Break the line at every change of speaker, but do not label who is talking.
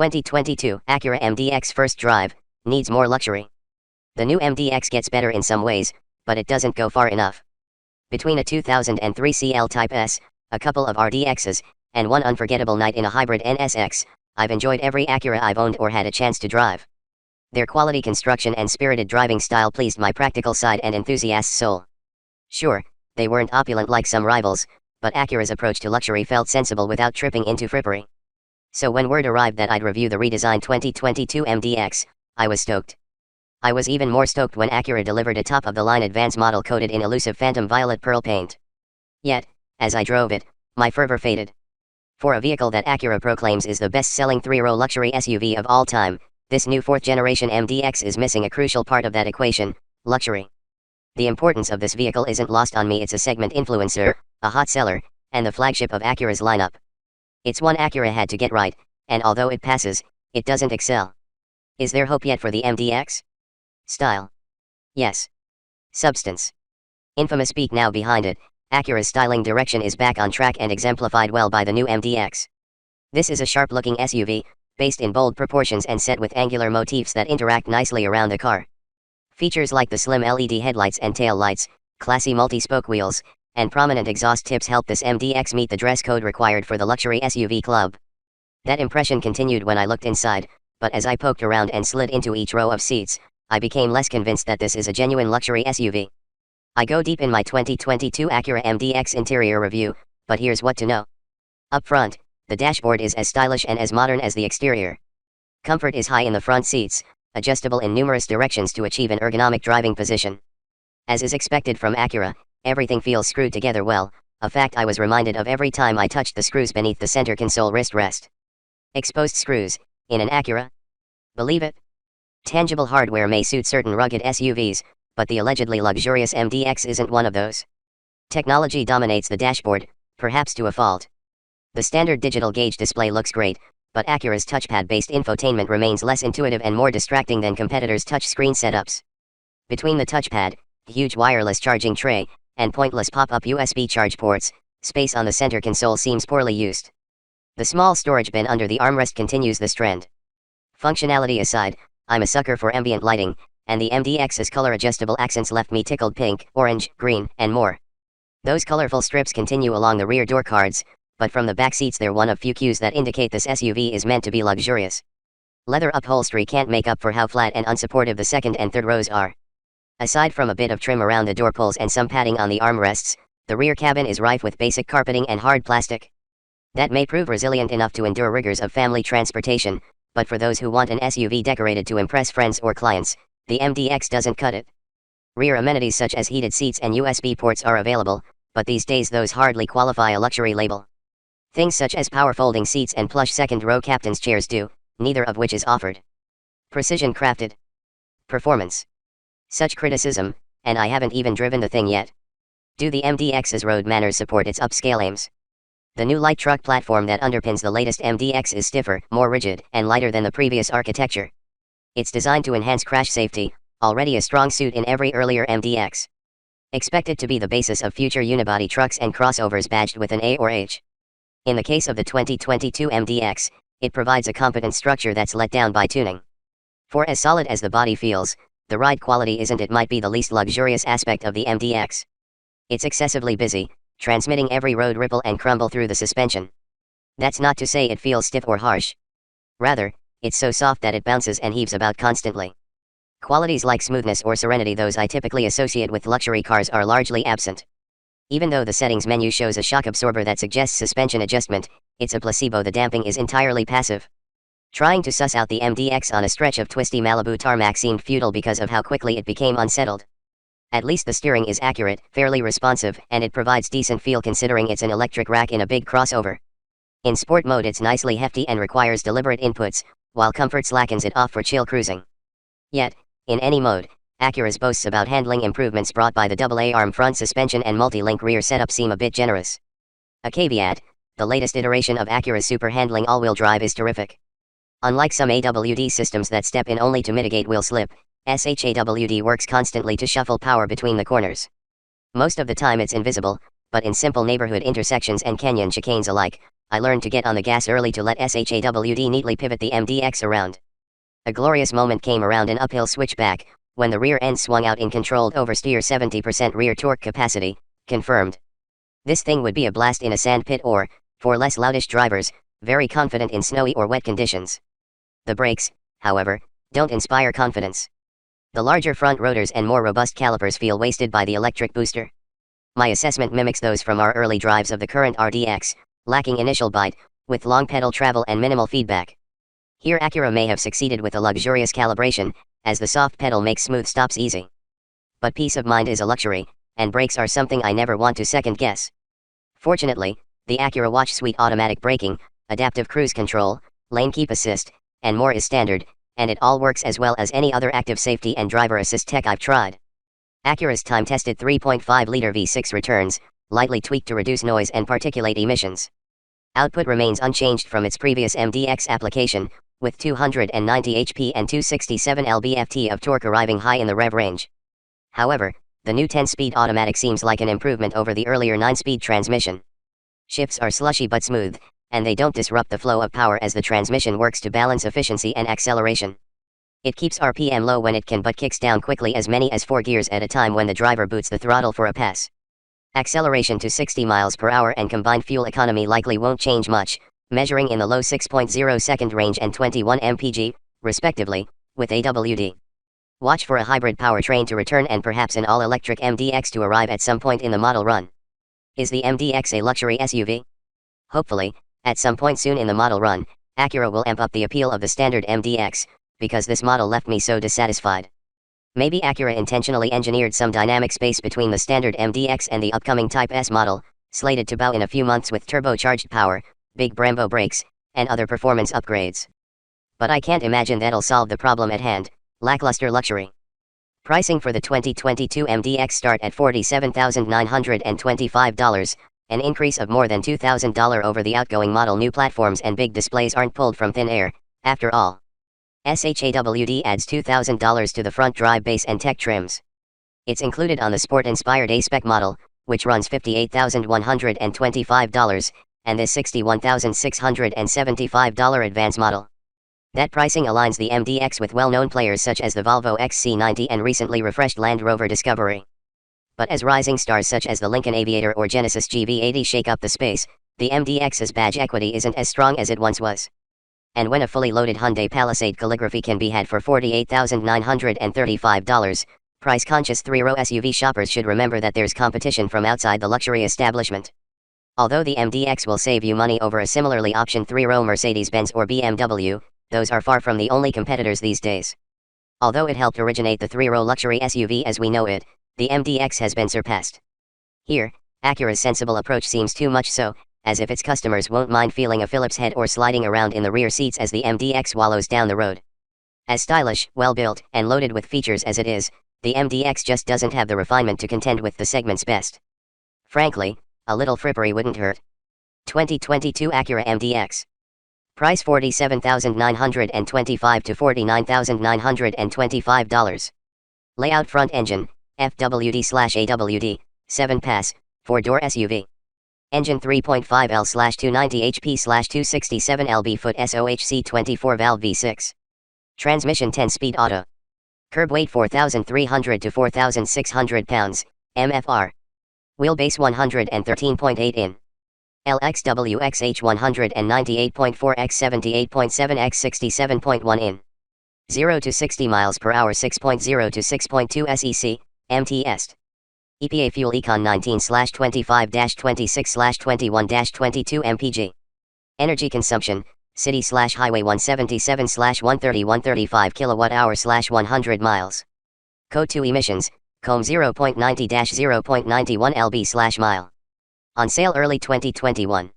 2022 Acura MDX first drive needs more luxury. The new MDX gets better in some ways, but it doesn't go far enough. Between a 2003 CL Type S, a couple of RDXs, and one unforgettable night in a hybrid NSX, I've enjoyed every Acura I've owned or had a chance to drive. Their quality construction and spirited driving style pleased my practical side and enthusiast soul. Sure, they weren't opulent like some rivals, but Acura's approach to luxury felt sensible without tripping into frippery. So when word arrived that I'd review the redesigned 2022 MDX, I was stoked. I was even more stoked when Acura delivered a top-of-the-line advance model coated in elusive phantom violet pearl paint. Yet, as I drove it, my fervor faded. For a vehicle that Acura proclaims is the best-selling three-row luxury SUV of all time, this new fourth-generation MDX is missing a crucial part of that equation: luxury. The importance of this vehicle isn't lost on me. It's a segment influencer, a hot seller, and the flagship of Acura's lineup. It's one Acura had to get right, and although it passes, it doesn't excel. Is there hope yet for the MDX? Style. Yes. Substance. Infamous speak now behind it. Acura's styling direction is back on track and exemplified well by the new MDX. This is a sharp-looking SUV, based in bold proportions and set with angular motifs that interact nicely around the car. Features like the slim LED headlights and tail lights, classy multi-spoke wheels, and prominent exhaust tips help this MDX meet the dress code required for the luxury SUV club. That impression continued when I looked inside, but as I poked around and slid into each row of seats, I became less convinced that this is a genuine luxury SUV. I go deep in my 2022 Acura MDX interior review, but here's what to know. Up front, the dashboard is as stylish and as modern as the exterior. Comfort is high in the front seats, adjustable in numerous directions to achieve an ergonomic driving position. As is expected from Acura, everything feels screwed together well, a fact I was reminded of every time I touched the screws beneath the center console wrist rest. Exposed screws, in an Acura? Believe it? Tangible hardware may suit certain rugged SUVs, but the allegedly luxurious MDX isn't one of those. Technology dominates the dashboard, perhaps to a fault. The standard digital gauge display looks great, but Acura's touchpad-based infotainment remains less intuitive and more distracting than competitors' touchscreen setups. Between the touchpad, huge wireless charging tray, and pointless pop-up USB charge ports, space on the center console seems poorly used. The small storage bin under the armrest continues this trend. Functionality aside, I'm a sucker for ambient lighting, and the MDX's color-adjustable accents left me tickled pink, orange, green, and more. Those colorful strips continue along the rear door cards, but from the back seats they're one of few cues that indicate this SUV is meant to be luxurious. Leather upholstery can't make up for how flat and unsupportive the second and third rows are. Aside from a bit of trim around the door pulls and some padding on the armrests, the rear cabin is rife with basic carpeting and hard plastic. That may prove resilient enough to endure rigors of family transportation, but for those who want an SUV decorated to impress friends or clients, the MDX doesn't cut it. Rear amenities such as heated seats and USB ports are available, but these days those hardly qualify a luxury label. Things such as power folding seats and plush second-row captain's chairs do, neither of which is offered. Precision crafted. Performance. Such criticism, and I haven't even driven the thing yet. Do the MDX's road manners support its upscale aims? The new light truck platform that underpins the latest MDX is stiffer, more rigid, and lighter than the previous architecture. It's designed to enhance crash safety, already a strong suit in every earlier MDX. Expected to be the basis of future unibody trucks and crossovers badged with an A or H. In the case of the 2022 MDX, it provides a competent structure that's let down by tuning. For as solid as the body feels, the ride quality isn't. It might be the least luxurious aspect of the MDX. It's excessively busy, transmitting every road ripple and crumble through the suspension. That's not to say it feels stiff or harsh. Rather, it's so soft that it bounces and heaves about constantly. Qualities like smoothness or serenity, those I typically associate with luxury cars, are largely absent. Even though the settings menu shows a shock absorber that suggests suspension adjustment, it's a placebo. The damping is entirely passive. Trying to suss out the MDX on a stretch of twisty Malibu tarmac seemed futile because of how quickly it became unsettled. At least the steering is accurate, fairly responsive, and it provides decent feel considering it's an electric rack in a big crossover. In sport mode it's nicely hefty and requires deliberate inputs, while comfort slackens it off for chill cruising. Yet, in any mode, Acura's boasts about handling improvements brought by the AA-arm front suspension and multi-link rear setup seem a bit generous. A caveat: the latest iteration of Acura's super handling all-wheel drive is terrific. Unlike some AWD systems that step in only to mitigate wheel slip, SHAWD works constantly to shuffle power between the corners. Most of the time it's invisible, but in simple neighborhood intersections and canyon chicanes alike, I learned to get on the gas early to let SHAWD neatly pivot the MDX around. A glorious moment came around an uphill switchback, when the rear end swung out in controlled oversteer 70% rear torque capacity, confirmed. This thing would be a blast in a sand pit or, for less loutish drivers, very confident in snowy or wet conditions. The brakes, however, don't inspire confidence. The larger front rotors and more robust calipers feel wasted by the electric booster. My assessment mimics those from our early drives of the current RDX, lacking initial bite, with long pedal travel and minimal feedback. Here Acura may have succeeded with a luxurious calibration, as the soft pedal makes smooth stops easy. But peace of mind is a luxury, and brakes are something I never want to second guess. Fortunately, the Acura Watch Suite automatic braking, adaptive cruise control, lane keep assist, and more is standard, and it all works as well as any other active safety and driver assist tech I've tried. Acura's time-tested 3.5-liter V6 returns, lightly tweaked to reduce noise and particulate emissions. Output remains unchanged from its previous MDX application, with 290 HP and 267 lb-ft of torque arriving high in the rev range. However, the new 10-speed automatic seems like an improvement over the earlier 9-speed transmission. Shifts are slushy but smooth, and they don't disrupt the flow of power as the transmission works to balance efficiency and acceleration. It keeps RPM low when it can but kicks down quickly as many as 4 gears at a time when the driver boots the throttle for a pass. Acceleration to 60 miles per hour and combined fuel economy likely won't change much, measuring in the low 6.0 second range and 21 mpg, respectively, with AWD. Watch for a hybrid powertrain to return and perhaps an all-electric MDX to arrive at some point in the model run. Is the MDX a luxury SUV? Hopefully, at some point soon in the model run, Acura will amp up the appeal of the standard MDX, because this model left me so dissatisfied. Maybe Acura intentionally engineered some dynamic space between the standard MDX and the upcoming Type S model, slated to bow in a few months with turbocharged power, big Brembo brakes, and other performance upgrades. But I can't imagine that'll solve the problem at hand, lackluster luxury. Pricing for the 2022 MDX start at $47,925, an increase of more than $2,000 over the outgoing model. New platforms and big displays aren't pulled from thin air, after all. SHAWD adds $2,000 to the front drive base and tech trims. It's included on the sport-inspired A-Spec model, which runs $58,125, and this $61,675 advance model. That pricing aligns the MDX with well-known players such as the Volvo XC90 and recently refreshed Land Rover Discovery. But as rising stars such as the Lincoln Aviator or Genesis GV80 shake up the space, the MDX's badge equity isn't as strong as it once was. And when a fully loaded Hyundai Palisade calligraphy can be had for $48,935, price-conscious three-row SUV shoppers should remember that there's competition from outside the luxury establishment. Although the MDX will save you money over a similarly optioned three-row Mercedes-Benz or BMW, those are far from the only competitors these days. Although it helped originate the three-row luxury SUV as we know it, the MDX has been surpassed. Here, Acura's sensible approach seems too much so, as if its customers won't mind feeling a Phillips head or sliding around in the rear seats as the MDX wallows down the road. As stylish, well-built, and loaded with features as it is, the MDX just doesn't have the refinement to contend with the segment's best. Frankly, a little frippery wouldn't hurt. 2022 Acura MDX. Price $47,925 to $49,925. Layout: front engine, FWD/AWD, 7-pass, 4-door SUV. Engine 3.5L/290 HP/267 lb-ft SOHC 24-valve V6. Transmission 10-speed auto. Curb weight 4,300 to 4,600 pounds, MFR. Wheelbase 113.8 in. LXWXH 198.4 x 78.7 x 67.1 in. 0 to 60 miles per hour 6.0 to 6.2 SEC, MTS. EPA Fuel Econ 19/25-26/21-22 mpg. Energy consumption, city/highway 177/130-135 kWh/100 miles. Code 2 emissions, COM 0.90-0.91 lb/mile. On sale early 2021.